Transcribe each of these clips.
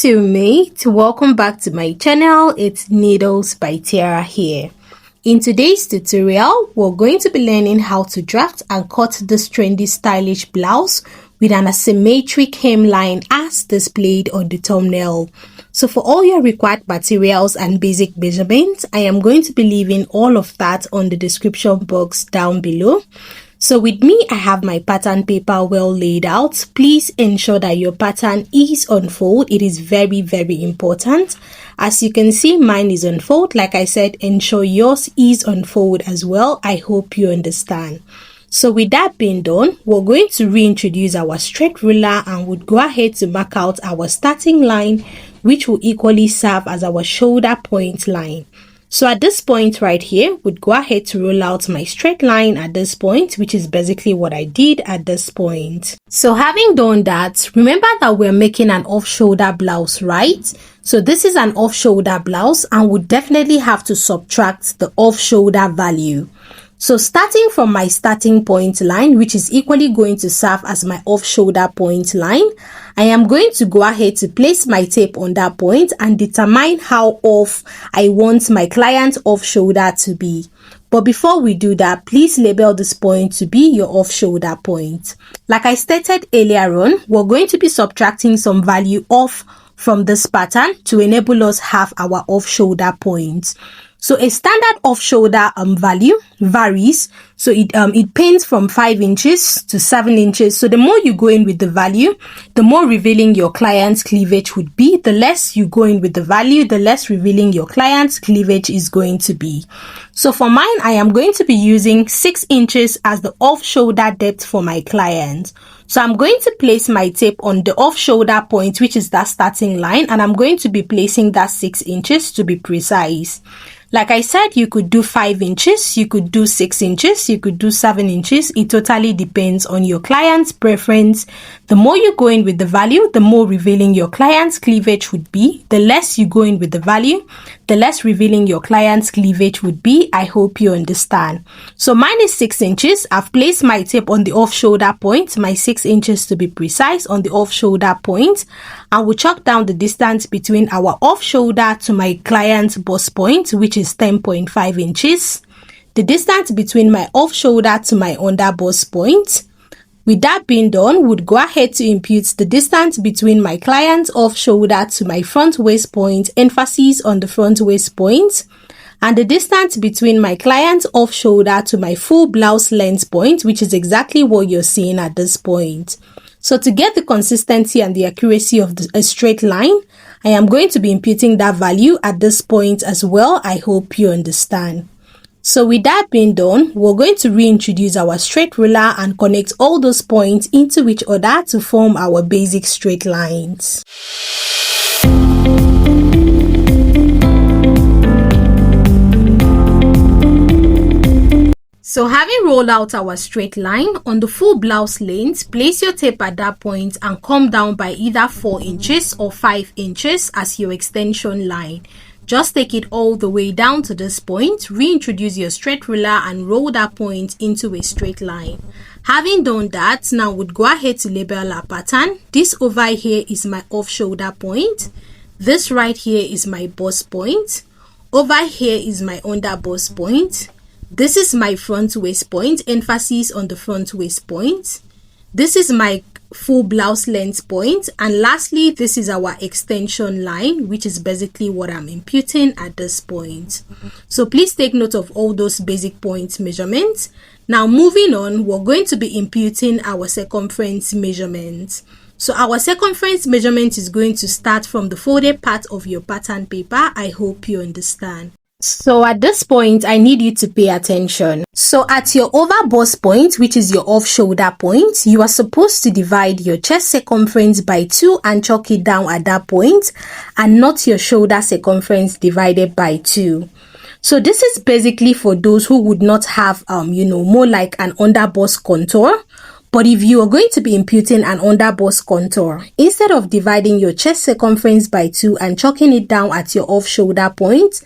YouTube mate, welcome back to my channel. It's Needles by Tiara here. In today's tutorial, we're going to be learning how to draft and cut this trendy stylish blouse with an asymmetric hemline as displayed on the thumbnail. So for all your required materials and basic measurements, I am going to be leaving all of that on the description box down below. So with me, I have my pattern paper well laid out. Please ensure that your pattern is on fold. It is very, very important. As you can see, mine is on fold. Like I said, ensure yours is on fold as well. I hope you understand. So with that being done, we're going to reintroduce our straight ruler and would go ahead to mark out our starting line, which will equally serve as our shoulder point line. So at this point right here, would go ahead to roll out my straight line at this point, which is basically what I did at this point. So having done that, remember that we're making an off-shoulder blouse, right? So this is an off-shoulder blouse and would definitely have to subtract the off-shoulder value. So starting from my starting point line, which is equally going to serve as my off-shoulder point line, I am going to go ahead to place my tape on that point and determine how off I want my client's off-shoulder to be. But before we do that, please label this point to be your off-shoulder point. Like I stated earlier on, we're going to be subtracting some value off from this pattern to enable us have our off-shoulder point. So a standard off-shoulder value varies. So it paints from 5 inches to 7 inches. So the more you go in with the value, the more revealing your client's cleavage would be. The less you go in with the value, the less revealing your client's cleavage is going to be. So for mine, I am going to be using 6 inches as the off-shoulder depth for my client. So I'm going to place my tape on the off-shoulder point, which is that starting line, and I'm going to be placing that 6 inches to be precise. Like I said, you could do 5 inches, you could do 6 inches, you could do 7 inches. It totally depends on your client's preference. The more you go in with the value, the more revealing your client's cleavage would be. The less you go in with the value, the less revealing your client's cleavage would be. I hope you understand. So mine is 6 inches. I've placed my tape on the off-shoulder point, my 6 inches to be precise on the off-shoulder point. I will chalk down the distance between our off-shoulder to my client's bust point, which is 10.5 inches. The distance between my off-shoulder to my under bust point. With that being done, would go ahead to impute the distance between my client's off-shoulder to my front waist point, emphasis on the front waist point, and the distance between my client's off-shoulder to my full blouse length point, which is exactly what you're seeing at this point. So to get the consistency and the accuracy of a straight line, I am going to be imputing that value at this point as well. I hope you understand. So with that being done, we're going to reintroduce our straight ruler and connect all those points into each other to form our basic straight lines. So having rolled out our straight line, on the full blouse length, place your tape at that point and come down by either 4 inches or 5 inches as your extension line. Just take it all the way down to this point, reintroduce your straight ruler and roll that point into a straight line. Having done that, now would go ahead to label our pattern. This over here is my off-shoulder point. This right here is my bust point. Over here is my under bust point. This is my front waist point, emphasis on the front waist point. This is my full blouse length point, and lastly, this is our extension line, which is basically what I'm imputing at this point. So please take note of all those basic point measurements. Now moving on, we're going to be imputing our circumference measurement. So our circumference measurement is going to start from the folded part of your pattern paper. I hope you understand. So at this point, I need you to pay attention. So at your over bust point, which is your off shoulder point, you are supposed to divide your chest circumference by 2 and chalk it down at that point, and not your shoulder circumference divided by 2. So this is basically for those who would not have, more like an under bust contour. But if you are going to be imputing an under bust contour, instead of dividing your chest circumference by 2 and chalking it down at your off shoulder point,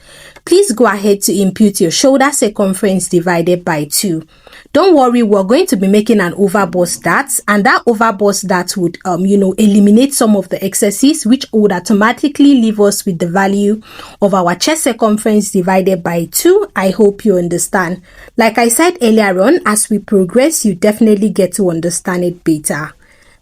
please go ahead to impute your shoulder circumference divided by 2. Don't worry, we're going to be making an overbust dart, and that overbust dart would eliminate some of the excesses, which would automatically leave us with the value of our chest circumference divided by 2. I hope you understand. Like I said earlier on, as we progress, you definitely get to understand it better.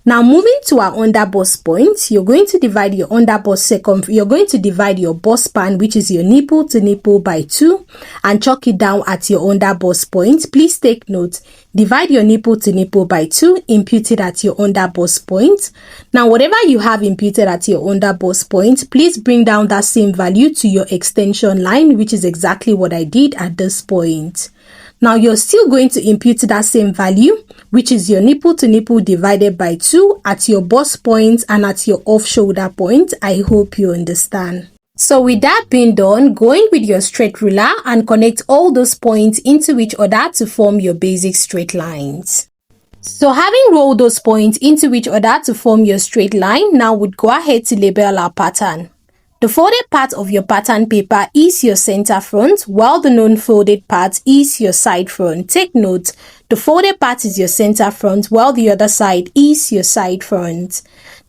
Now moving to our underbust point, you're going to divide your divide your bust span, which is your nipple to nipple, by 2 and chalk it down at your underbust point. Please take note, divide your nipple to nipple by 2, impute it at your underbust point. Now whatever you have imputed at your underbust point, please bring down that same value to your extension line, which is exactly what I did at this point. Now you're still going to impute that same value, which is your nipple to nipple divided by 2 at your bust point and at your off shoulder point. I hope you understand. So with that being done, go in with your straight ruler and connect all those points into each other to form your basic straight lines. So having rolled those points into each other to form your straight line, now we'd go ahead to label our pattern. The folded part of your pattern paper is your center front, while the non-folded part is your side front. Take note, the folded part is your center front, while the other side is your side front.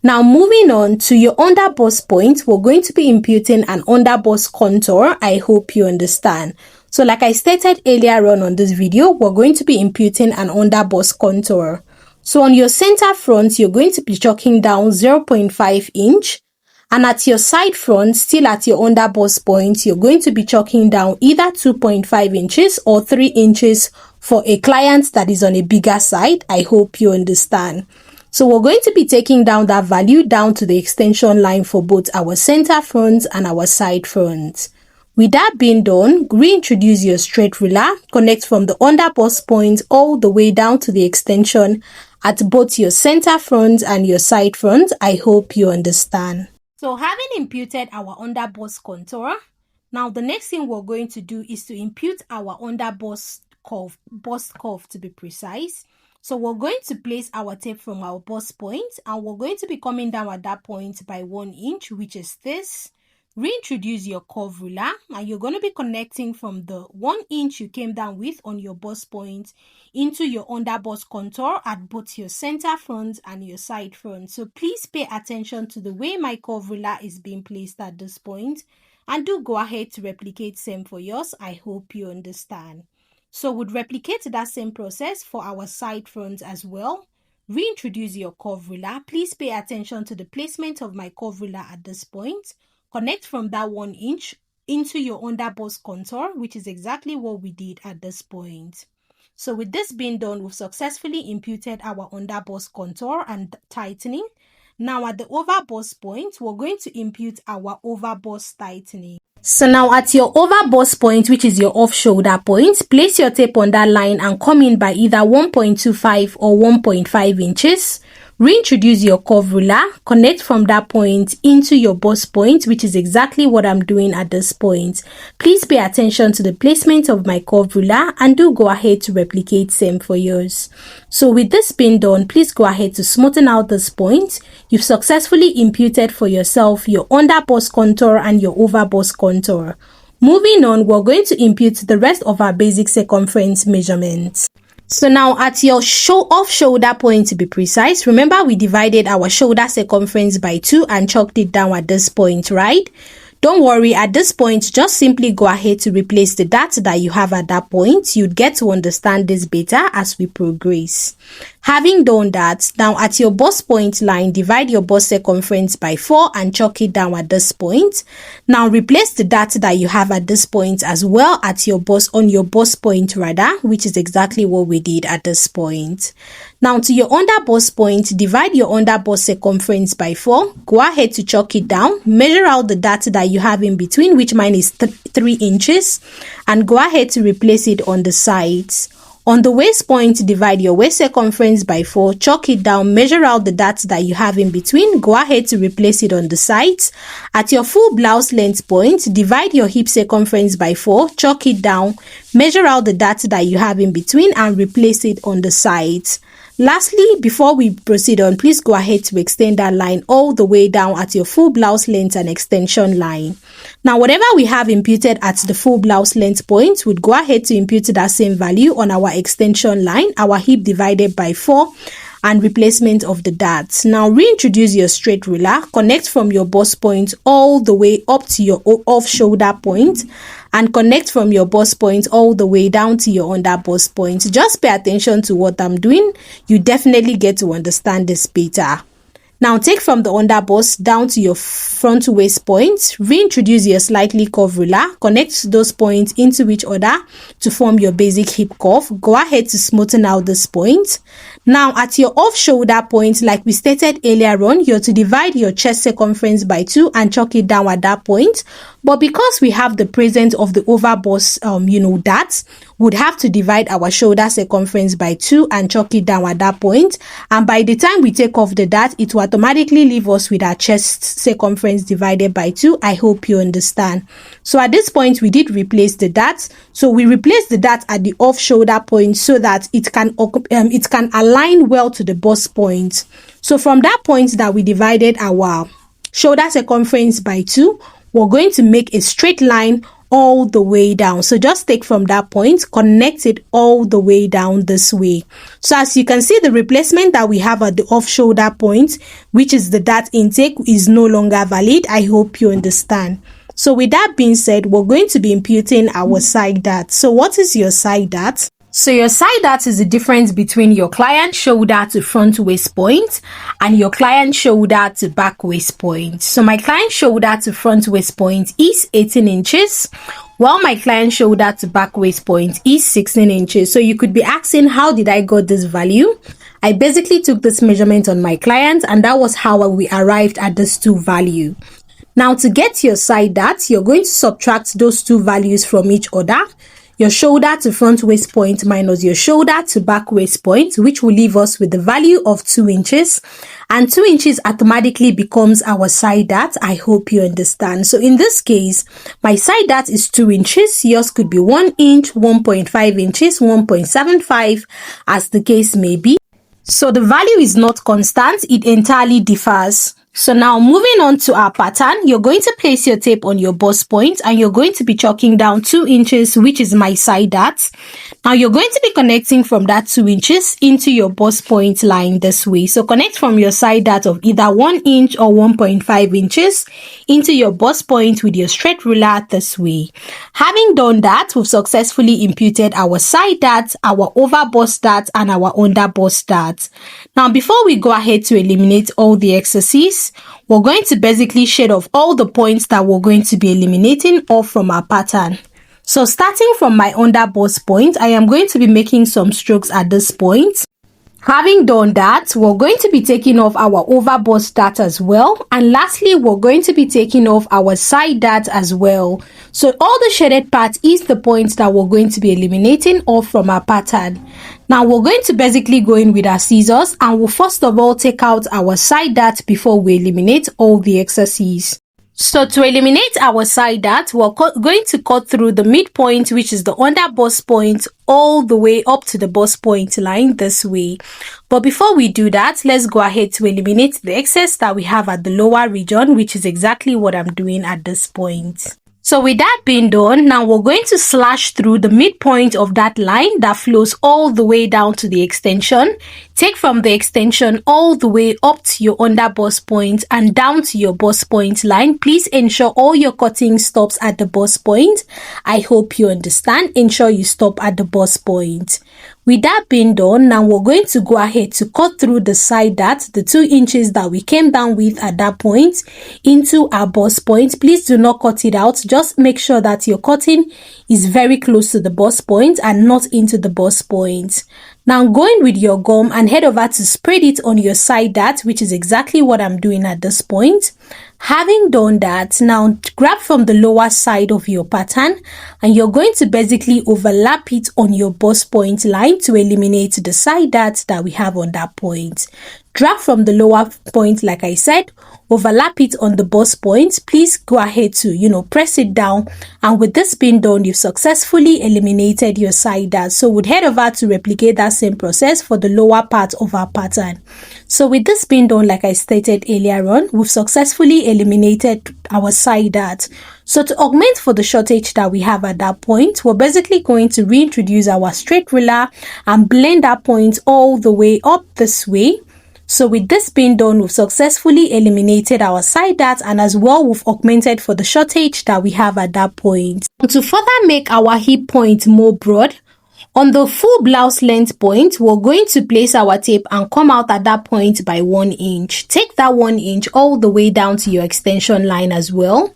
Now moving on to your underbust point, we're going to be imputing an underbust contour. I hope you understand. So like I stated earlier on this video, we're going to be imputing an underbust contour. So on your center front, you're going to be chalking down 0.5 inch. And at your side front, still at your underbust point, you're going to be chalking down either 2.5 inches or 3 inches for a client that is on a bigger side. I hope you understand. So we're going to be taking down that value down to the extension line for both our center front and our side front. With that being done, reintroduce your straight ruler, connect from the underbust point all the way down to the extension at both your center front and your side front. I hope you understand. So having imputed our underbust contour, now the next thing we're going to do is to impute our underbust curve, bust curve to be precise. So we're going to place our tape from our bust point, and we're going to be coming down at that point by 1 inch, which is this. Reintroduce your curve ruler, and you're going to be connecting from the 1 inch you came down with on your bust point into your underbust contour at both your center front and your side front. So please pay attention to the way my curve ruler is being placed at this point, and do go ahead to replicate same for yours. I hope you understand. So we'd replicate that same process for our side front as well. Reintroduce your curve ruler. Please pay attention to the placement of my curve ruler at this point. Connect from that 1 inch into your underbust contour, which is exactly what we did at this point. So with this being done, we've successfully imputed our underbust contour and tightening. Now at the overbust point, we're going to impute our overbust tightening. So now at your overbust point, which is your off shoulder point, place your tape on that line and come in by either 1.25 or 1.5 inches. Reintroduce your curve ruler, connect from that point into your bust point, which is exactly what I'm doing at this point. Please pay attention to the placement of my curve ruler and do go ahead to replicate same for yours. So with this being done, please go ahead to smoothen out this point. You've successfully imputed for yourself your underbust contour and your overbust contour. Moving on, we're going to impute the rest of our basic circumference measurements. So now at your off shoulder point, to be precise, remember we divided our shoulder circumference by 2 and chalked it down at this point, right? Don't worry, at this point, just simply go ahead to replace the dart that you have at that point. You'd get to understand this better as we progress. Having done that, now at your bust point line, divide your bust circumference by 4 and chalk it down at this point. Now replace the dart that you have at this point as well at your bust, on your bust point rather, which is exactly what we did at this point. Now to your underbust point, divide your underbust circumference by 4. Go ahead to chalk it down. Measure out the dart that you have in between, which mine is 3 inches, and go ahead to replace it on the sides. On the waist point, divide your waist circumference by 4, chalk it down, measure out the dart that you have in between, go ahead to replace it on the sides. At your full blouse length point, divide your hip circumference by 4, chalk it down, measure out the dart that you have in between and replace it on the sides. Lastly, before we proceed on, please go ahead to extend that line all the way down at your full blouse length and extension line. Now, whatever we have imputed at the full blouse length point, we'd go ahead to impute that same value on our extension line, our hip divided by 4, and replacement of the darts. Now, reintroduce your straight ruler, connect from your bust point all the way up to your off shoulder point, and connect from your bust point all the way down to your under bust point. Just pay attention to what I'm doing. You definitely get to understand this better. Now, take from the under bust down to your front waist point, reintroduce your slightly curved ruler, connect those points into each other to form your basic hip curve. Go ahead to smoothen out this point. Now, at your off shoulder point, like we stated earlier on, you're to divide your chest circumference by 2 and chalk it down at that point. But because we have the presence of the over bust, darts, would have to divide our shoulder circumference by 2 and chalk it down at that point. And by the time we take off the dart, it will automatically leave us with our chest circumference divided by 2. I hope you understand. So at this point, we did replace the darts. So we replaced the dart at the off shoulder point so that it can align well to the bust point. So from that point that we divided our shoulder circumference by 2, we're going to make a straight line all the way down. So just take from that point, connect it all the way down this way. So as you can see, the replacement that we have at the off shoulder point, which is the dart intake, is no longer valid. I hope you understand. So with that being said, we're going to be imputing our side dart. So what is your side dart? So your side dart is the difference between your client shoulder to front waist point and your client shoulder to back waist point. So my client shoulder to front waist point is 18 inches, while my client shoulder to back waist point is 16 inches. So you could be asking, how did I got this value? I basically took this measurement on my client, and that was how we arrived at this 2 value. Now, to get your side dart, you're going to subtract those 2 values from each other. Your shoulder to front waist point minus your shoulder to back waist point, which will leave us with the value of 2 inches. And 2 inches automatically becomes our side dart. I hope you understand. So in this case, my side dart is 2 inches. Yours could be 1 inch, 1.5 inches, 1.75, as the case may be. So the value is not constant. It entirely differs. So now moving on to our pattern, you're going to place your tape on your bust point and you're going to be chalking down 2 inches, which is my side dart. Now you're going to be connecting from that 2 inches into your bust point line this way. So connect from your side dart of either 1 inch or 1.5 inches into your bust point with your straight ruler this way. Having done that, we've successfully imputed our side dart, our over bust dart, and our under bust dart. Now before we go ahead to eliminate all the excesses, we're going to basically shade off all the points that we're going to be eliminating off from our pattern. So starting from my under bust point, I am going to be making some strokes at this point. Having done that, we're going to be taking off our over bust dart as well. And lastly, we're going to be taking off our side dart as well. So all the shaded part is the points that we're going to be eliminating off from our pattern. Now we're going to basically go in with our scissors and we'll first of all take out our side dart before we eliminate all the excesses. So to eliminate our side dart, we're going to cut through the midpoint, which is the under bust point, all the way up to the bust point line this way. But before we do that, let's go ahead to eliminate the excess that we have at the lower region, which is exactly what I'm doing at this point. So with that being done, now we're going to slash through the midpoint of that line that flows all the way down to the extension. Take from the extension all the way up to your under bust point and down to your bust point line. Please ensure all your cutting stops at the bust point. I hope you understand. Ensure you stop at the bust point. With that being done, now we're going to go ahead to cut through the side dart, the 2 inches that we came down with at that point, into our bust point. Please do not cut it out. Just make sure that your cutting is very close to the bust point and not into the bust point. Now go in with your gum and head over to spread it on your side dart, which is exactly what I'm doing at this point. Having done that, now grab from the lower side of your pattern and you're going to basically overlap it on your bust point line to eliminate the side dart that we have on that point. Drag from the lower point, like I said, overlap it on the bust point. Please go ahead to, press it down. And with this being done, you've successfully eliminated your side dart. So we'd head over to replicate that same process for the lower part of our pattern. So with this being done, like I stated earlier on, we've successfully successfully eliminated our side dart. So to augment for the shortage that we have at that point, we're basically going to reintroduce our straight ruler and blend that point all the way up this way. So with this being done, we've successfully eliminated our side dart, and as well we've augmented for the shortage that we have at that point. To further make our hip point more broad, on the full blouse length point, we're going to place our tape and come out at that point by 1 inch. Take that 1 inch all the way down to your extension line as well.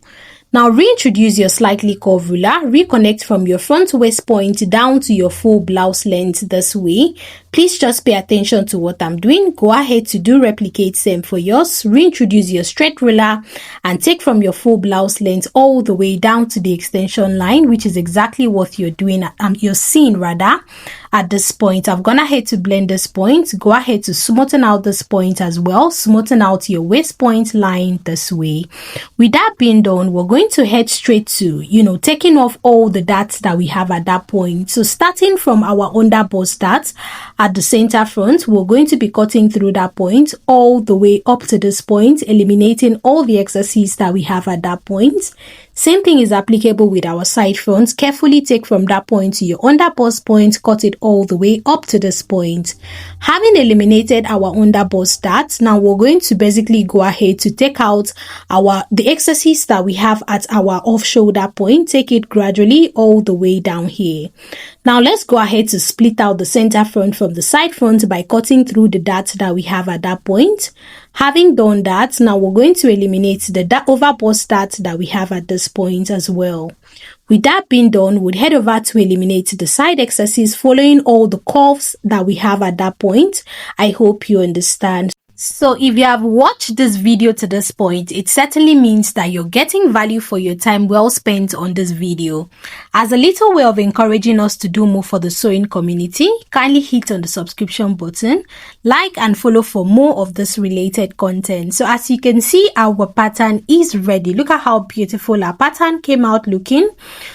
Now reintroduce your slightly curved ruler, reconnect from your front waist point down to your full blouse length this way. Please just pay attention to what I'm doing. Go ahead to do replicate same for yours. Reintroduce your straight ruler and take from your full blouse length all the way down to the extension line, which is exactly what you're doing, you're seeing rather at this point. I've gone ahead to blend this point. Go ahead to smoothen out this point as well. Smoothen out your waist point line this way. With that being done, we're going to head straight to, taking off all the darts that we have at that point. So starting from our under bust dart at the center front, we're going to be cutting through that point all the way up to this point, eliminating all the excesses that we have at that point. Same thing is applicable with our side fronts. Carefully take from that point to your under bust point, cut it all the way up to this point. Having eliminated our under bust dart, now we're going to basically go ahead to take out the excesses that we have at our off shoulder point. Take it gradually all the way down here. Now let's go ahead to split out the center front from the side front by cutting through the dart that we have at that point. Having done that, now we're going to eliminate the over bust dart that we have at this point as well. With that being done, we'll head over to eliminate the side excesses following all the curves that we have at that point. I hope you understand. So if you have watched this video to this point, it certainly means that you're getting value for your time well spent on this video. As a little way of encouraging us to do more for the sewing community, kindly hit on the subscription button, like and follow for more of this related content. So as you can see, our pattern is ready. Look at how beautiful our pattern came out looking.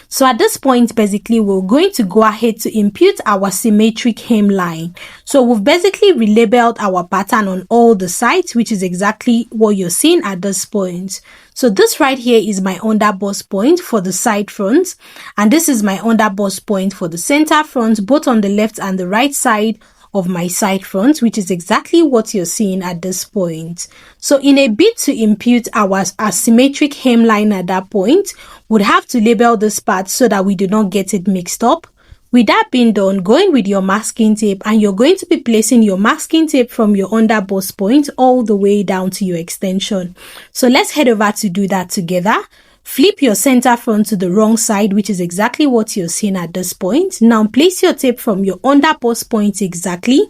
So at this point, basically, we're going to go ahead to impute our symmetric hemline. So we've basically relabeled our pattern on all the sides, which is exactly what you're seeing at this point. So this right here is my under bust point for the side front, and this is my under bust point for the center front, both on the left and the right side of my side front, which is exactly what you're seeing at this point. So in a bid to impute our asymmetric hemline at that point, we'd have to label this part so that we do not get it mixed up. With that being done, go in with your masking tape, and you're going to be placing your masking tape from your under bust point all the way down to your extension. So let's head over to do that together. Flip your center front to the wrong side, which is exactly what you're seeing at this point. Now place your tape from your under bust point exactly.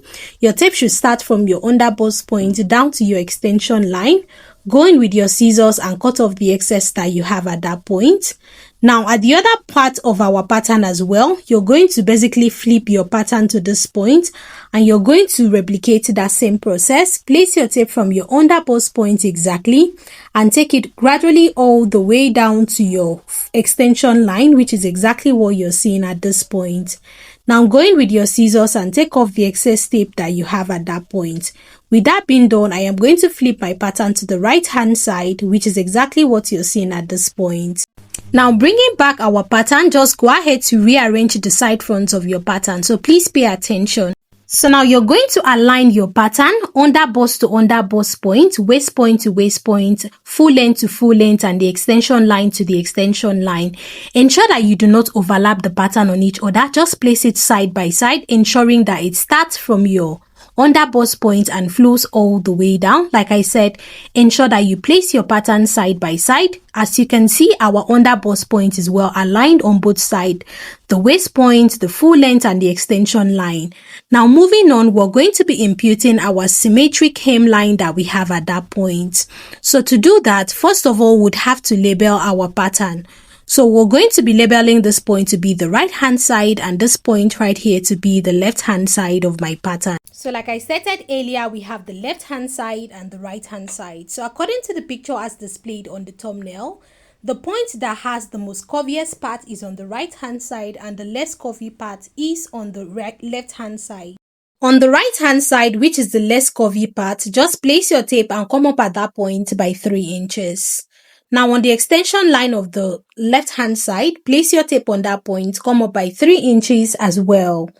Your tape should start from your under bust point down to your extension line. Go in with your scissors and cut off the excess that you have at that point. Now at the other part of our pattern as well, you're going to basically flip your pattern to this point, and you're going to replicate that same process. Place your tape from your under bust point exactly and take it gradually all the way down to your extension line, which is exactly what you're seeing at this point. Now go in with your scissors and take off the excess tape that you have at that point. With that being done, I am going to flip my pattern to the right hand side, which is exactly what you're seeing at this point. Now bringing back our pattern, just go ahead to rearrange the side fronts of your pattern. So please pay attention. So now you're going to align your pattern under bust to under bust point, waist point to waist point, full length to full length, and the extension line to the extension line. Ensure that you do not overlap the pattern on each other. Just place it side by side, ensuring that it starts from your under bust point and flows all the way down. Like I said, ensure that you place your pattern side by side. As you can see, our under bust point is well aligned on both sides, the waist point, the full length, and the extension line. Now moving on, we're going to be imputing our symmetric hemline that we have at that point. So to do that, first of all, we'd have to label our pattern. So we're going to be labeling this point to be the right hand side and this point right here to be the left hand side of my pattern. So like I stated earlier, we have the left hand side and the right hand side. So according to the picture as displayed on the thumbnail, the point that has the most curviest part is on the right hand side and the less curvy part is on the left hand side. On the right hand side, which is the less curvy part, just place your tape and come up at that point by 3 inches. Now on the extension line of the left hand side, place your tape on that point, come up by 3 inches as well.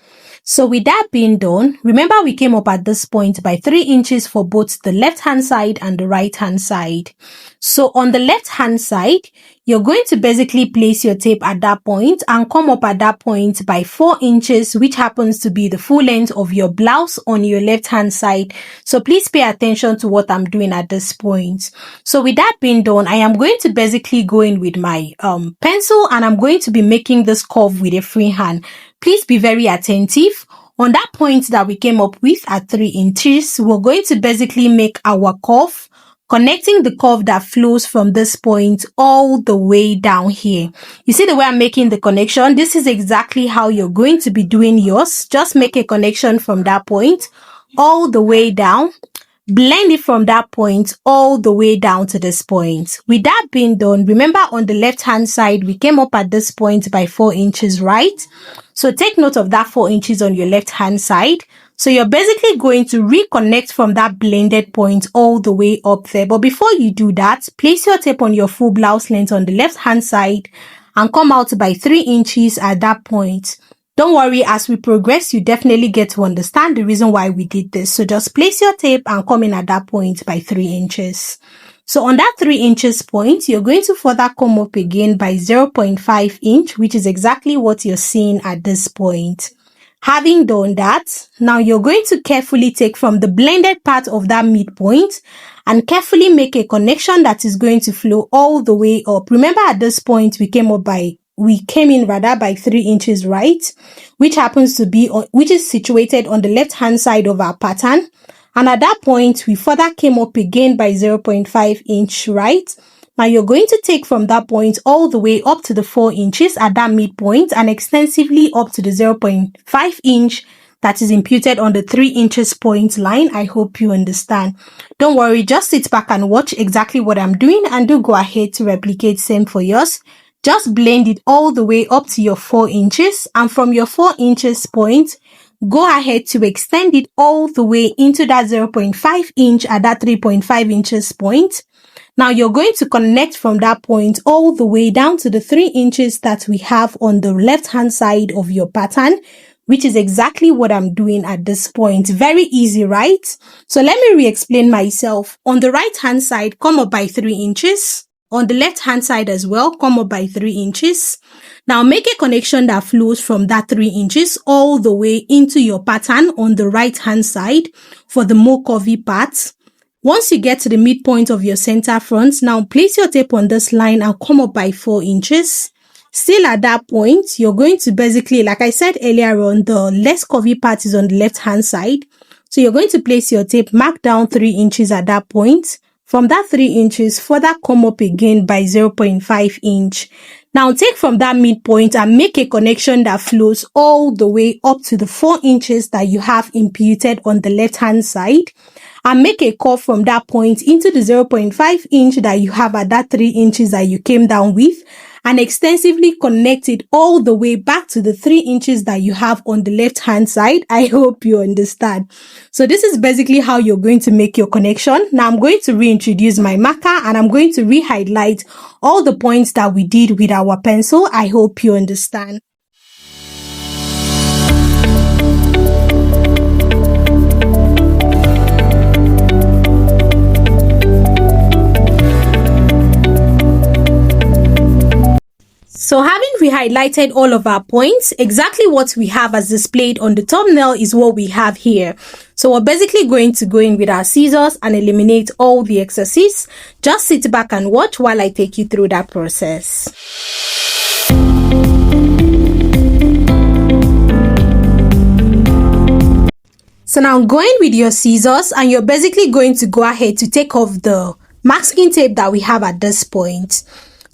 So with that being done, remember we came up at this point by 3 inches for both the left hand side and the right hand side. So on the left hand side, you're going to basically place your tape at that point and come up at that point by 4 inches, which happens to be the full length of your blouse on your left hand side. So please pay attention to what I'm doing at this point. So with that being done, I am going to basically go in with my pencil and I'm going to be making this curve with a free hand. Please be very attentive. On that point that we came up with at 3 inches, we're going to basically make our curve, connecting the curve that flows from this point all the way down here. You see the way I'm making the connection? This is exactly how you're going to be doing yours. Just make a connection from that point all the way down. Blend it from that point all the way down to this point. With that being done, remember on the left hand side, we came up at this point by 4 inches, right? So take note of that 4 inches on your left hand side. So you're basically going to reconnect from that blended point all the way up there. But before you do that, place your tape on your full blouse length on the left hand side and come out by 3 inches at that point. Don't worry, as we progress, you definitely get to understand the reason why we did this. So just place your tape and come in at that point by 3 inches. So on that 3 inches point, you're going to further come up again by 0.5 inch, which is exactly what you're seeing at this point. Having done that, now you're going to carefully take from the blended part of that midpoint and carefully make a connection that is going to flow all the way up. Remember at this point, we came in by 3 inches, right? Which happens to be, which is situated on the left hand side of our pattern. And at that point, we further came up again by 0.5 inch, right? Now you're going to take from that point all the way up to the 4 inches at that midpoint and extensively up to the 0.5 inch that is imputed on the 3 inches point line. I hope you understand. Don't worry, just sit back and watch exactly what I'm doing and do go ahead to replicate same for yours. Just blend it all the way up to your 4 inches, and from your 4 inches point, go ahead to extend it all the way into that 0.5 inch at that 3.5 inches point. Now you're going to connect from that point all the way down to the 3 inches that we have on the left hand side of your pattern, which is exactly what I'm doing at this point. Very easy, right? So let me re-explain myself. On the right hand side, come up by 3 inches. On the left hand side as well, come up by 3 inches. Now make a connection that flows from that 3 inches all the way into your pattern on the right hand side for the more curvy parts. Once you get to the midpoint of your center front, now place your tape on this line and come up by 4 inches. Still at that point, you're going to basically, like I said earlier on, the less curvy part is on the left hand side. So you're going to place your tape, mark down 3 inches at that point. From that 3 inches, further come up again by 0.5 inch. Now take from that midpoint and make a connection that flows all the way up to the 4 inches that you have imputed on the left hand side. And make a curve from that point into the 0.5 inch that you have at that 3 inches that you came down with, and extensively connect it all the way back to the 3 inches that you have on the left hand side. I hope you understand. So this is basically how you're going to make your connection. Now I'm going to reintroduce my marker and I'm going to re-highlight all the points that we did with our pencil. I hope you understand. So having re-highlighted all of our points, exactly what we have as displayed on the thumbnail is what we have here. So we're basically going to go in with our scissors and eliminate all the excesses. Just sit back and watch while I take you through that process. So now go in with your scissors and you're basically going to go ahead to take off the masking tape that we have at this point.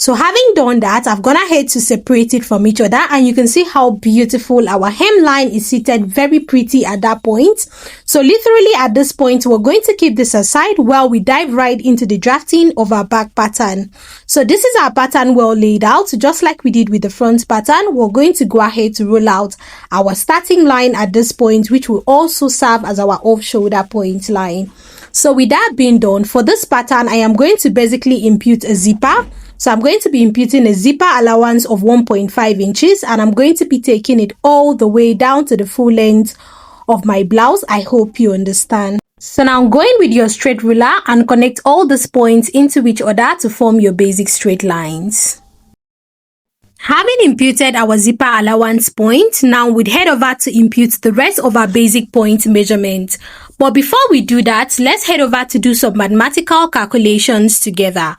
So having done that, I've gone ahead to separate it from each other, and you can see how beautiful our hemline is seated, very pretty at that point. So literally at this point, we're going to keep this aside while we dive right into the drafting of our back pattern. So this is our pattern well laid out, just like we did with the front pattern. We're going to go ahead to roll out our starting line at this point, which will also serve as our off shoulder point line. So with that being done, for this pattern, I am going to basically impute a zipper. So I'm going to be imputing a zipper allowance of 1.5 inches, and I'm going to be taking it all the way down to the full length of my blouse. I hope you understand. So now going with your straight ruler and connect all these points into each other to form your basic straight lines. Having imputed our zipper allowance point, now we'd head over to impute the rest of our basic point measurement. But before we do that, let's head over to do some mathematical calculations together.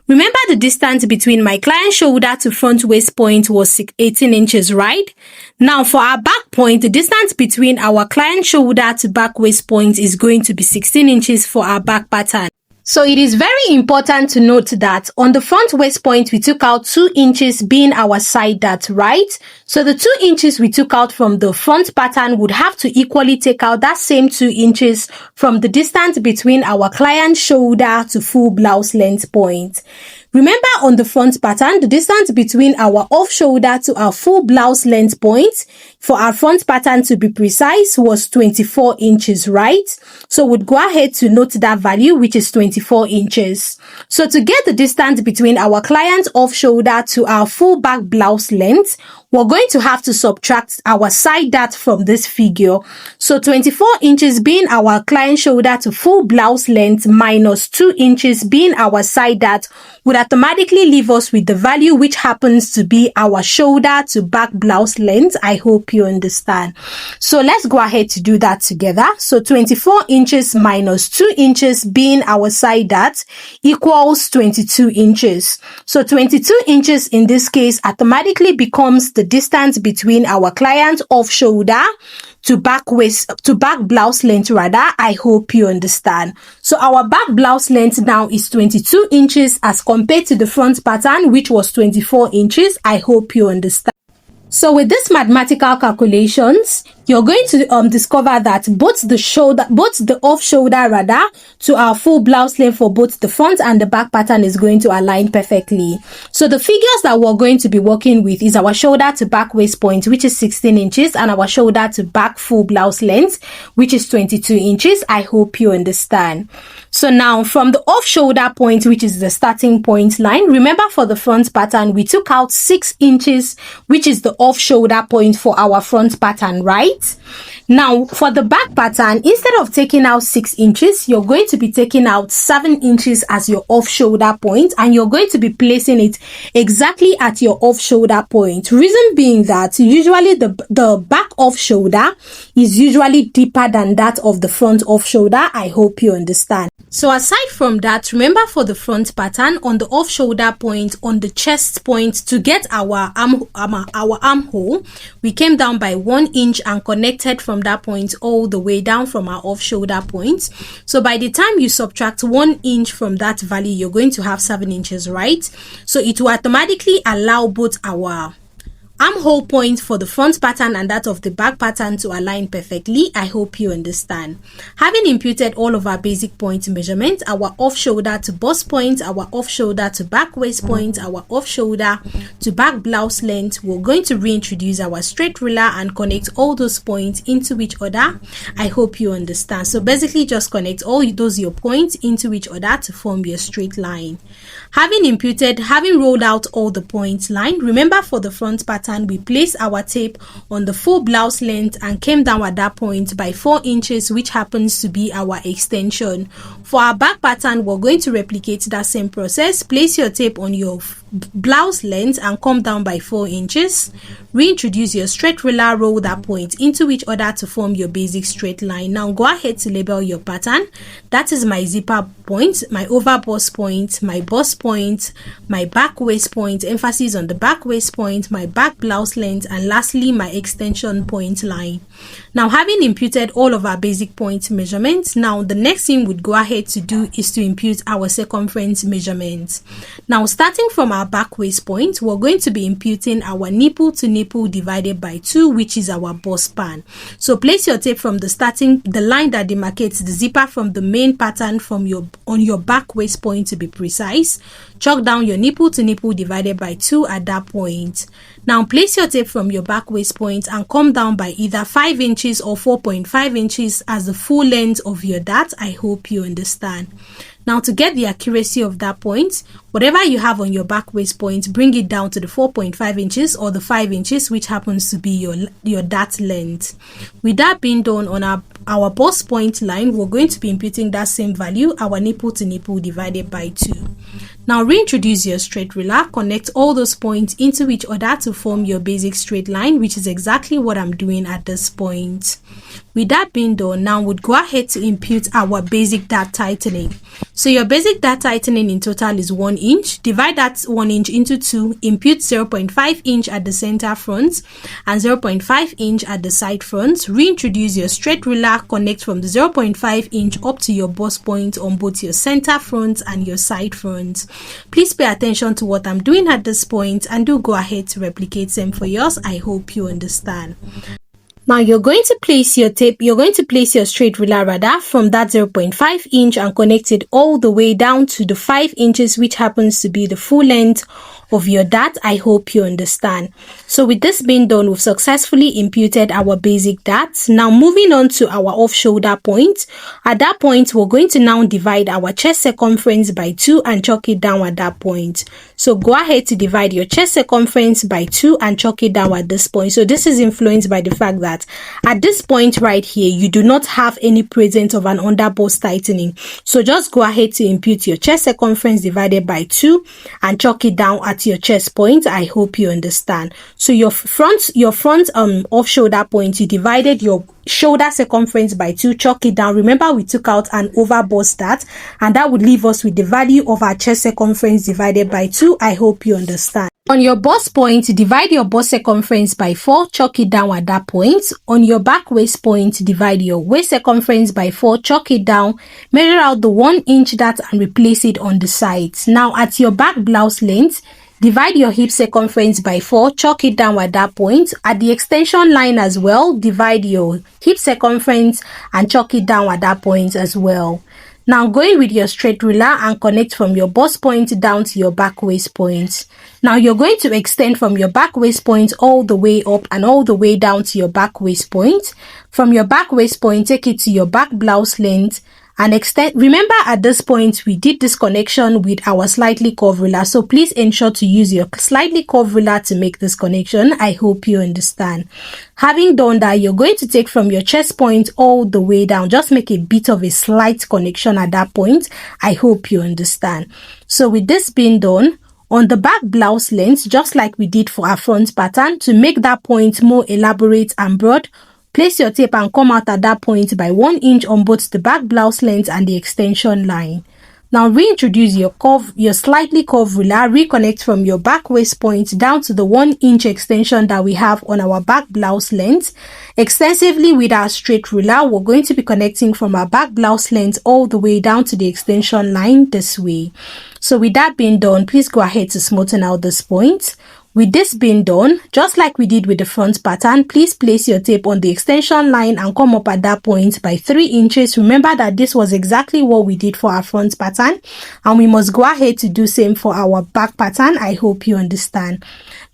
Remember, the distance between my client's shoulder to front waist point was 18 inches, right? Now for our back point, the distance between our client's shoulder to back waist point is going to be 16 inches for our back pattern. So it is very important to note that on the front waist point, we took out 2 inches being our side dart, right? So the 2 inches we took out from the front pattern would have to equally take out that same 2 inches from the distance between our client's shoulder to full blouse length point. Remember, on the front pattern, the distance between our off shoulder to our full blouse length point, for our front pattern to be precise, was 24 inches, right? So we'd go ahead to note that value, which is 24 inches. So to get the distance between our client's off shoulder to our full back blouse length, we're going to have to subtract our side dart from this figure. So 24 inches being our client shoulder to full blouse length minus 2 inches being our side dart would automatically leave us with the value, which happens to be our shoulder to back blouse length. I hope you understand. So let's go ahead to do that together. So 24 inches minus 2 inches being our side dart equals 22 inches. So 22 inches in this case automatically becomes the distance between our client's off shoulder to back blouse length rather. I hope you understand. So our back blouse length now is 22 inches as compared to the front pattern, which was 24 inches. I hope you understand. So with these mathematical calculations, you're going to discover that both the off shoulder rather to our full blouse length for both the front and the back pattern is going to align perfectly. So the figures that we're going to be working with is our shoulder to back waist point, which is 16 inches, and our shoulder to back full blouse length, which is 22 inches. I hope you understand. So now from the off shoulder point, which is the starting point line, remember for the front pattern, we took out 6 inches, which is the off shoulder point for our front pattern, right? Now for the back pattern, instead of taking out 6 inches, you're going to be taking out 7 inches as your off shoulder point, and you're going to be placing it exactly at your off shoulder point. Reason being that usually the back off shoulder is usually deeper than that of the front off shoulder. I hope you understand. So aside from that, remember for the front pattern, on the off shoulder point, on the chest point, to get our armhole, we came down by 1 inch and connected from that point all the way down from our off shoulder point. So by the time you subtract 1 inch from that value, you're going to have 7 inches, right? So it will automatically allow both our armhole point for the front pattern and that of the back pattern to align perfectly. I hope you understand. Having imputed all of our basic point measurements, our off shoulder to bust point, our off shoulder to back waist point, our off shoulder to back blouse length, we're going to reintroduce our straight ruler and connect all those points into each other. I hope you understand. So basically just connect all those your points into each other to form your straight line. Having rolled out all the point line, remember for the front pattern, we placed our tape on the full blouse length and came down at that point by 4 inches, which happens to be our extension. For our back pattern, we're going to replicate that same process. Place your tape on your blouse length and come down by 4 inches. Reintroduce your straight ruler, roll that point into each other to form your basic straight line. Now go ahead to label your pattern. That is my zipper point, my over bust point, my bust point, my back waist point, emphasis on the back waist point, my back blouse length, and lastly my extension point line. Now having imputed all of our basic point measurements, now the next thing we'd go ahead to do is to impute our circumference measurements. Now starting from our back waist point, we're going to be imputing our nipple to nipple divided by 2, which is our bust span. So place your tape from the line that demarcates the zipper from the main pattern on your back waist point to be precise. Chalk down your nipple to nipple divided by 2 at that point. Now place your tape from your back waist point and come down by either 5 inches or 4.5 inches as the full length of your dart. I hope you understand. Now to get the accuracy of that point, whatever you have on your back waist point, bring it down to the 4.5 inches or the 5 inches, which happens to be your dart length. With that being done, on our bust point line, we're going to be imputing that same value, our nipple to nipple divided by 2. Now reintroduce your straight ruler, connect all those points into each other to form your basic straight line, which is exactly what I'm doing at this point. With that being done, now we'd go ahead to impute our basic dart tightening. So your basic dart tightening in total is 1 inch. Divide that 1 inch into 2, impute 0.5 inch at the center front and 0.5 inch at the side front. Reintroduce your straight ruler, connect from the 0.5 inch up to your bust point on both your center front and your side front. Please pay attention to what I'm doing at this point and do go ahead to replicate them for yours. I hope you understand. Now you're going to place your straight ruler from that 0.5 inch and connect it all the way down to the 5 inches, which happens to be the full length of your dart. I hope you understand. So with this being done, we've successfully imputed our basic darts. Now moving on to our off shoulder point. At that point, we're going to now divide our chest circumference by 2 and chalk it down at that point. So go ahead to divide your chest circumference by 2 and chalk it down at this point. So this is influenced by the fact that at this point right here, you do not have any presence of an under bust tightening. So just go ahead to impute your chest circumference divided by 2 and chalk it down at your chest point. I hope you understand. So your front off shoulder point, you divided your shoulder circumference by 2, chalk it down. Remember, we took out an over bust dart, and that would leave us with the value of our chest circumference divided by 2. I hope you understand. On your bust point, divide your bust circumference by 4, chalk it down at that point. On your back waist point, divide your waist circumference by 4, chalk it down, measure out the 1 inch dart and replace it on the sides. Now at your back blouse length, divide your hip circumference by 4, chalk it down at that point. At the extension line as well, divide your hip circumference and chalk it down at that point as well. Now going with your straight ruler and connect from your bust point down to your back waist point. Now you're going to extend from your back waist point all the way up and all the way down to your back waist point. From your back waist point, take it to your back blouse length and extend. Remember, at this point we did this connection with our slightly curved ruler, so please ensure to use your slightly curved ruler to make this connection. I hope you understand. Having done that, you're going to take from your chest point all the way down. Just make a bit of a slight connection at that point. I hope you understand. So with this being done, on the back blouse length, just like we did for our front pattern, to make that point more elaborate and broad, place your tape and come out at that point by 1 inch on both the back blouse length and the extension line. Now reintroduce your slightly curved ruler, reconnect from your back waist point down to the 1 inch extension that we have on our back blouse length. Extensively with our straight ruler, we're going to be connecting from our back blouse length all the way down to the extension line this way. So with that being done, please go ahead to smoothen out this point. With this being done, just like we did with the front pattern, please place your tape on the extension line and come up at that point by 3 inches. Remember that this was exactly what we did for our front pattern, and we must go ahead to do same for our back pattern. I hope you understand.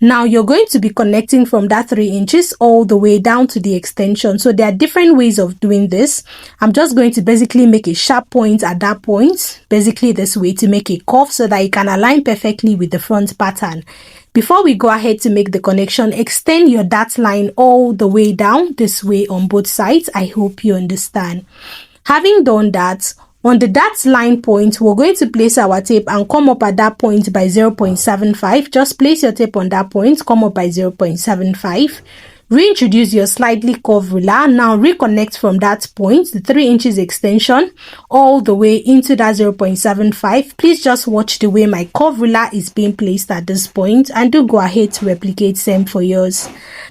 Now you're going to be connecting from that 3 inches all the way down to the extension. So there are different ways of doing this. I'm just going to basically make a sharp point at that point, basically this way, to make a curve so that it can align perfectly with the front pattern. Before we go ahead to make the connection, extend your dart line all the way down this way on both sides. I hope you understand. Having done that, on the dart line point, we're going to place our tape and come up at that point by 0.75. Just place your tape on that point, come up by 0.75. reintroduce your slightly curved ruler. Now reconnect from that point, the 3 inches extension, all the way into that 0.75. Please just watch the way my curved ruler is being placed at this point, and do go ahead to replicate same for yours.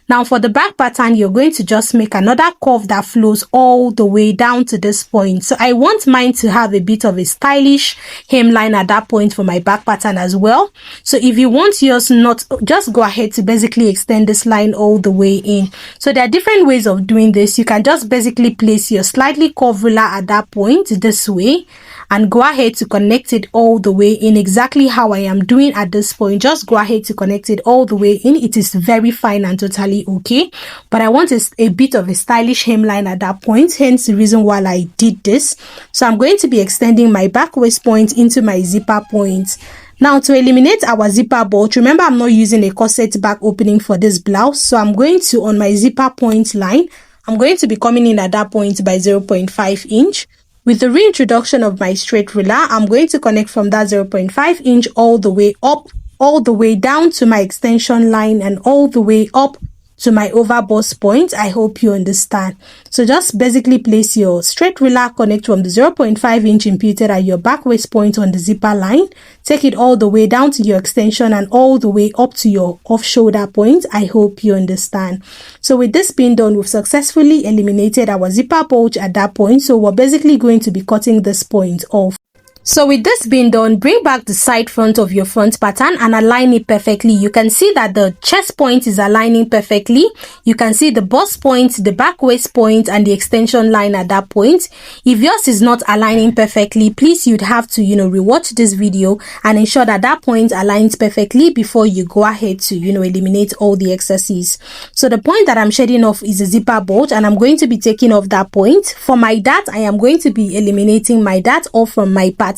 Now for the back pattern, you're going to just make another curve that flows all the way down to this point. So I want mine to have a bit of a stylish hemline at that point for my back pattern as well. So if you want yours not, just go ahead to basically extend this line all the way in. So there are different ways of doing this. You can just basically place your slightly curved ruler at that point this way, and go ahead to connect it all the way in, exactly how I am doing at this point. Just go ahead to connect it all the way in. It is very fine and totally okay, but I want a bit of a stylish hemline at that point, hence the reason why I did this. So I'm going to be extending my back waist point into my zipper point. Now to eliminate our zipper bulge, remember I'm not using a corset back opening for this blouse, so I'm going to, on my zipper point line, I'm going to be coming in at that point by 0.5 inch. With the reintroduction of my straight ruler, I'm going to connect from that 0.5 inch all the way up, all the way down to my extension line, and all the way up to my over bust point. I hope you understand. So just basically place your straight ruler, connect from the 0.5 inch imputed at your back waist point on the zipper line, take it all the way down to your extension and all the way up to your off shoulder point. I hope you understand. So with this being done, we've successfully eliminated our zipper bulge at that point. So we're basically going to be cutting this point off. So with this being done, bring back the side front of your front pattern and align it perfectly. You can see that the chest point is aligning perfectly. You can see the bust point, the back waist point, and the extension line at that point. If yours is not aligning perfectly, please, you'd have to, rewatch this video and ensure that that point aligns perfectly before you go ahead to, eliminate all the excesses. So the point that I'm shedding off is a zipper bulge, and I'm going to be taking off that point. For my dart, I am going to be eliminating my dart off from my pattern.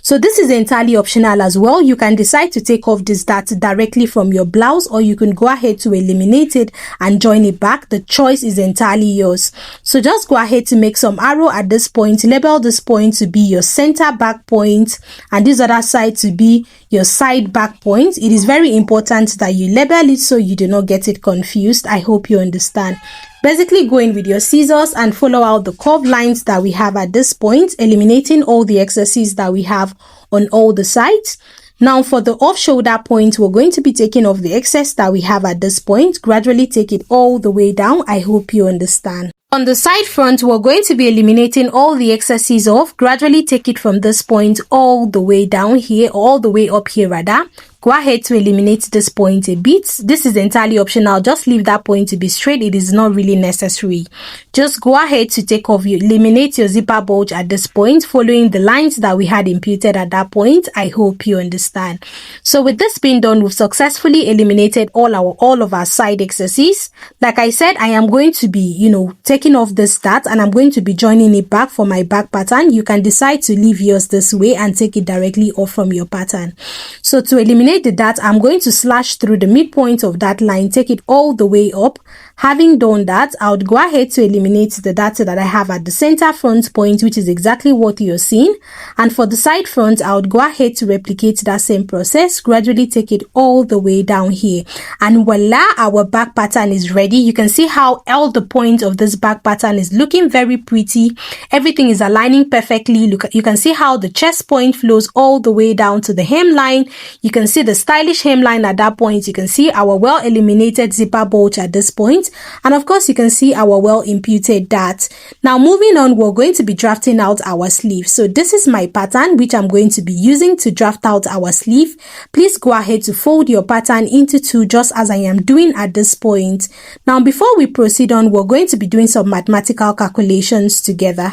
So this is entirely optional as well. You can decide to take off this dart directly from your blouse, or you can go ahead to eliminate it and join it back. The choice is entirely yours. So just go ahead to make some arrow at this point. Label this point to be your center back point and this other side to be your side back point. It is very important that you label it so you do not get it confused. I hope you understand. Basically, go in with your scissors and follow out the curved lines that we have at this point, eliminating all the excesses that we have on all the sides. Now for the off shoulder point, we're going to be taking off the excess that we have at this point. Gradually take it all the way down. I hope you understand. On the side front, we're going to be eliminating all the excesses off. Gradually take it from this point all the way down here, all the way up here rather. Go ahead to eliminate this point a bit. This is entirely optional. Just leave that point to be straight. It is not really necessary. Just go ahead to take off, eliminate your zipper bulge at this point, following the lines that we had imputed at that point. I hope you understand. So with this being done, we've successfully eliminated all of our side excesses. Like I said, I am going to be, taking off this dart and I'm going to be joining it back for my back pattern. You can decide to leave yours this way and take it directly off from your pattern. So to eliminate the dart, I'm going to slash through the midpoint of that line, take it all the way up. Having done that, I would go ahead to eliminate the dart that I have at the center front point, which is exactly what you're seeing. And for the side front, I would go ahead to replicate that same process. Gradually take it all the way down here. And voila, our back pattern is ready. You can see how all the points of this back pattern is looking very pretty. Everything is aligning perfectly. Look, you can see how the chest point flows all the way down to the hemline. You can see the stylish hemline at that point. You can see our well eliminated zipper bulge at this point. And of course, you can see our well imputed dart. Now moving on, we're going to be drafting out our sleeve. So this is my pattern, which I'm going to be using to draft out our sleeve. Please go ahead to fold your pattern into two, just as I am doing at this point. Now, before we proceed on, we're going to be doing some mathematical calculations together.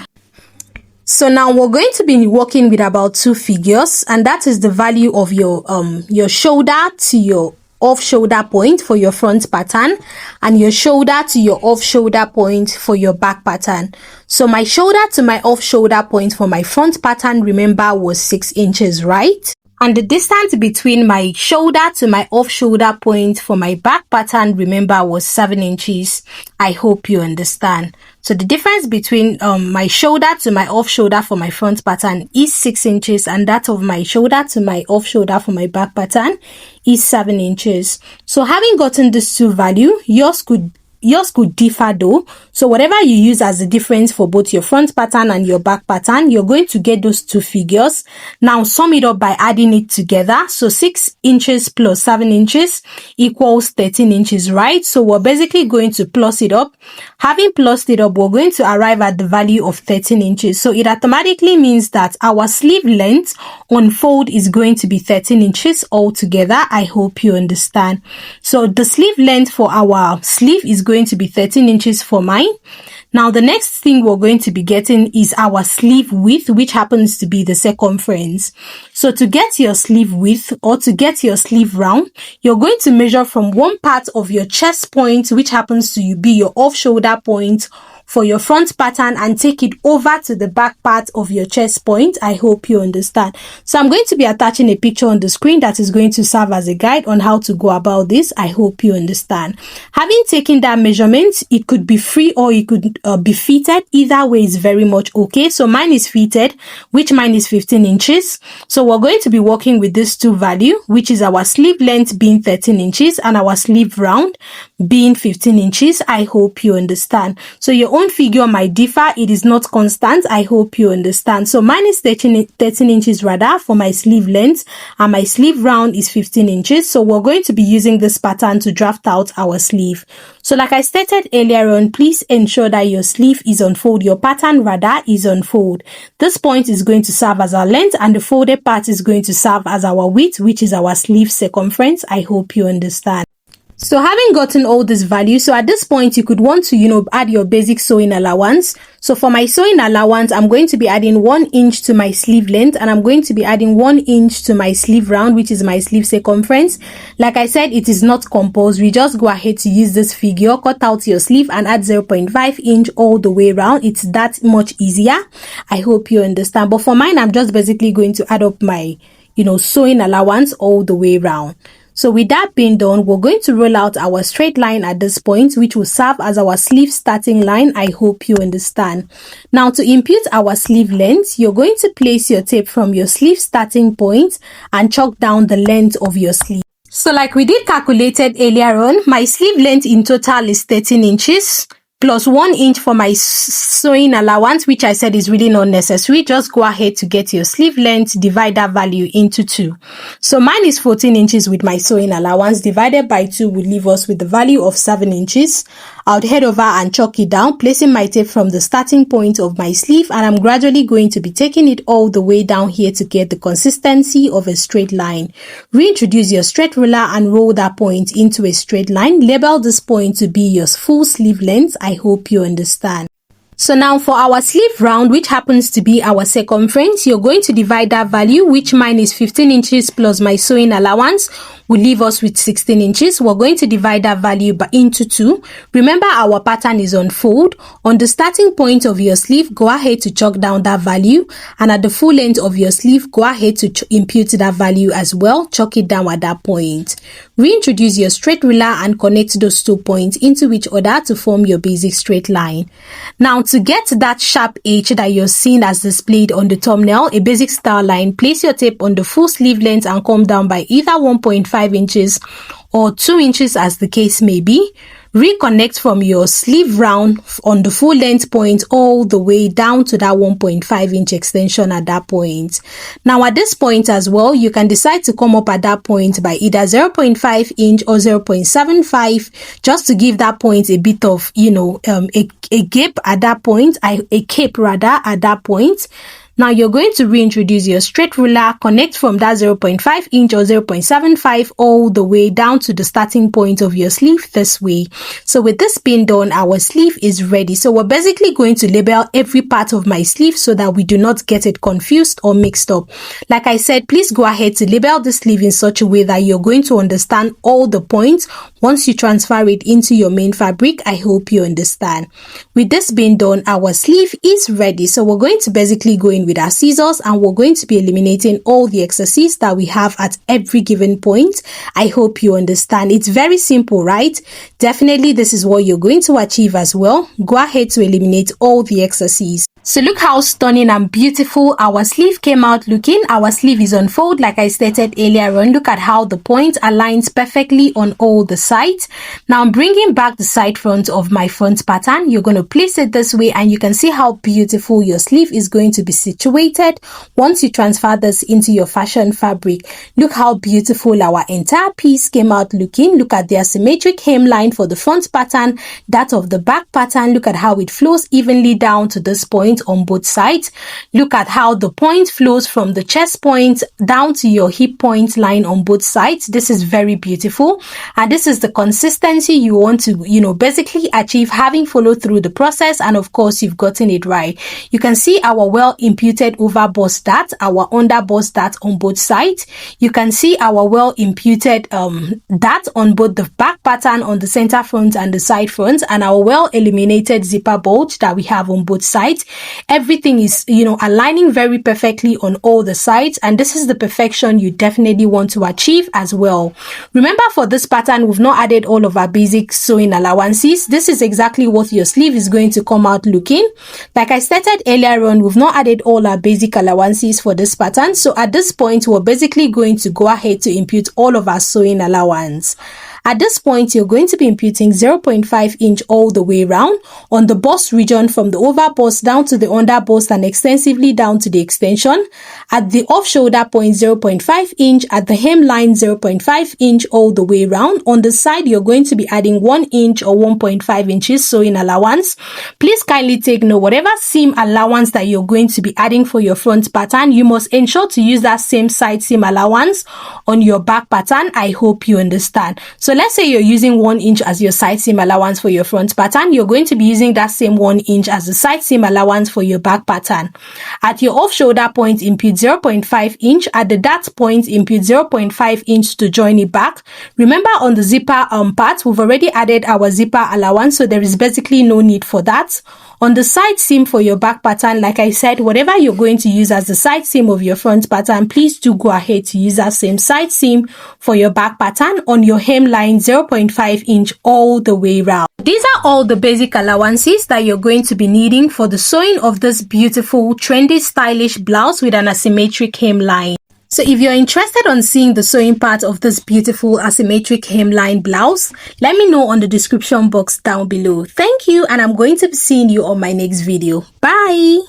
So now we're going to be working with about two figures, and that is the value of your shoulder to your off shoulder point for your front pattern and your shoulder to your off shoulder point for your back pattern. So my shoulder to my off shoulder point for my front pattern, remember, was 6 inches, right? And the distance between my shoulder to my off shoulder point for my back pattern, remember, was 7 inches. I hope you understand. So the difference between my shoulder to my off shoulder for my front pattern is 6 inches, and that of my shoulder to my off shoulder for my back pattern is 7 inches. So having gotten this two value, yours could yours could differ though. So whatever you use as the difference for both your front pattern and your back pattern, you're going to get those two figures. Now sum it up by adding it together. So 6 inches plus 7 inches equals 13 inches, right? So we're basically going to plus it up. Having plussed it up, we're going to arrive at the value of 13 inches. So it automatically means that our sleeve length on fold is going to be 13 inches altogether. I hope you understand. So the sleeve length for our sleeve is going to be 13 inches for mine. Now the next thing we're going to be getting is our sleeve width, which happens to be the circumference. So to get your sleeve width or to get your sleeve round, you're going to measure from one part of your chest point, which happens to be your off shoulder point, for your front pattern, and take it over to the back part of your chest point. I hope you understand. So I'm going to be attaching a picture on the screen that is going to serve as a guide on how to go about this. I hope you understand. Having taken that measurement, it could be free or it could be fitted. Either way is very much okay. So mine is fitted, which mine is 15 inches. So we're going to be working with this two value, which is our sleeve length being 13 inches and our sleeve round being 15 inches. I hope you understand. So your own figure might differ. It is not constant. I hope you understand. So mine is 13 inches rather for my sleeve length, and my sleeve round is 15 inches. So we're going to be using this pattern to draft out our sleeve. So like I stated earlier on, please ensure that your sleeve is on fold. Your pattern rather is on fold. This point is going to serve as our length and the folded part is going to serve as our width, which is our sleeve circumference. I hope you understand. So having gotten all these values, so at this point you could want to add your basic sewing allowance. So for my sewing allowance, I'm going to be adding 1 inch to my sleeve length, and I'm going to be adding 1 inch to my sleeve round, which is my sleeve circumference. Like I said, it is not compulsory. Just go ahead to use this figure, cut out your sleeve and add 0.5 inch all the way around. It's that much easier. I hope you understand. But for mine, I'm just basically going to add up my sewing allowance all the way around. So with that being done, we're going to roll out our straight line at this point, which will serve as our sleeve starting line. I hope you understand. Now to impute our sleeve length, you're going to place your tape from your sleeve starting point and chalk down the length of your sleeve. So like we did calculated earlier on, my sleeve length in total is 13 inches. Plus 1 inch for my sewing allowance, which I said is really not necessary. Just go ahead to get your sleeve length, divide that value into 2. So mine is 14 inches with my sewing allowance. Divided by 2 will leave us with the value of 7 inches. I would head over and chalk it down, placing my tape from the starting point of my sleeve, and I'm gradually going to be taking it all the way down here to get the consistency of a straight line. Reintroduce your straight ruler and roll that point into a straight line. Label this point to be your full sleeve length. I hope you understand. So now for our sleeve round, which happens to be our circumference, you're going to divide that value, which mine is 15 inches plus my sewing allowance, will leave us with 16 inches. We're going to divide that value into 2. Remember, our pattern is on fold. On the starting point of your sleeve, go ahead to chalk down that value, and at the full length of your sleeve, go ahead to impute that value as well. Chalk it down at that point. Reintroduce your straight ruler and connect those 2 points into each other to form your basic straight line. Now to get that sharp edge that you're seeing as displayed on the thumbnail, a basic star line, place your tape on the full sleeve length and come down by either 1.5 inches or 2 inches as the case may be. Reconnect from your sleeve round on the full length point all the way down to that 1.5 inch extension at that point. Now at this point as well, you can decide to come up at that point by either 0.5 inch or 0.75 just to give that point a bit of a gap at that point, a cape rather at that point. Now you're going to reintroduce your straight ruler, connect from that 0.5 inch or 0.75 all the way down to the starting point of your sleeve this way. So with this being done, our sleeve is ready. So we're basically going to label every part of my sleeve so that we do not get it confused or mixed up. Like I said, please go ahead to label the sleeve in such a way that you're going to understand all the points once you transfer it into your main fabric. I hope you understand. With this being done, our sleeve is ready. So we're going to basically go in with our scissors and we're going to be eliminating all the excesses that we have at every given point. I hope you understand. It's very simple, right? Definitely this is what you're going to achieve as well. Go ahead to eliminate all the excesses. So look how stunning and beautiful our sleeve came out looking. Our sleeve is on fold like I stated earlier on. Look at how the point aligns perfectly on all the sides. Now I'm bringing back the side front of my front pattern. You're going to place it this way and you can see how beautiful your sleeve is going to be situated once you transfer this into your fashion fabric. Look how beautiful our entire piece came out looking. Look at the asymmetric hemline for the front pattern, that of the back pattern. Look at how it flows evenly down to this point on both sides. Look at how the point flows from the chest point down to your hip point line on both sides. This is very beautiful, and this is the consistency you want to basically achieve, having followed through the process, and of course you've gotten it right. You can see our well imputed over bust dart, our under bust dart on both sides. You can see our well imputed dart on both the back pattern on the center front and the side front, and our well eliminated zipper bulge that we have on both sides. Everything is aligning very perfectly on all the sides, and this is the perfection you definitely want to achieve as well. Remember, for this pattern we've not added all of our basic sewing allowances. This is exactly what your sleeve is going to come out looking. Like I stated earlier on, we've not added all our basic allowances for this pattern, so at this point we're basically going to go ahead to impute all of our sewing allowance. At this point, you're going to be imputing 0.5 inch all the way around on the bust region, from the over bust down to the under bust and extensively down to the extension. At the off shoulder point, 0.5 inch. At the hemline, 0.5 inch all the way around. On the side, you're going to be adding 1 inch or 1.5 inches sewing allowance. Please kindly take note, whatever seam allowance that you're going to be adding for your front pattern, you must ensure to use that same side seam allowance on your back pattern. I hope you understand. So let's say you're using 1 inch as your side seam allowance for your front pattern. You're going to be using that same 1 inch as the side seam allowance for your back pattern. At your off shoulder point, impute 0.5 inch. At the dart point, impute 0.5 inch to join it back. Remember, on the zipper part, we've already added our zipper allowance, so there is basically no need for that. On the side seam for your back pattern, like I said, whatever you're going to use as the side seam of your front pattern, please do go ahead to use that same side seam for your back pattern. On your hemline, 0.5 inch all the way around. These are all the basic allowances that you're going to be needing for the sewing of this beautiful, trendy, stylish blouse with an asymmetric hemline. So if you're interested on seeing the sewing part of this beautiful asymmetric hemline blouse, let me know on the description box down below. Thank you, and I'm going to be seeing you on my next video. Bye!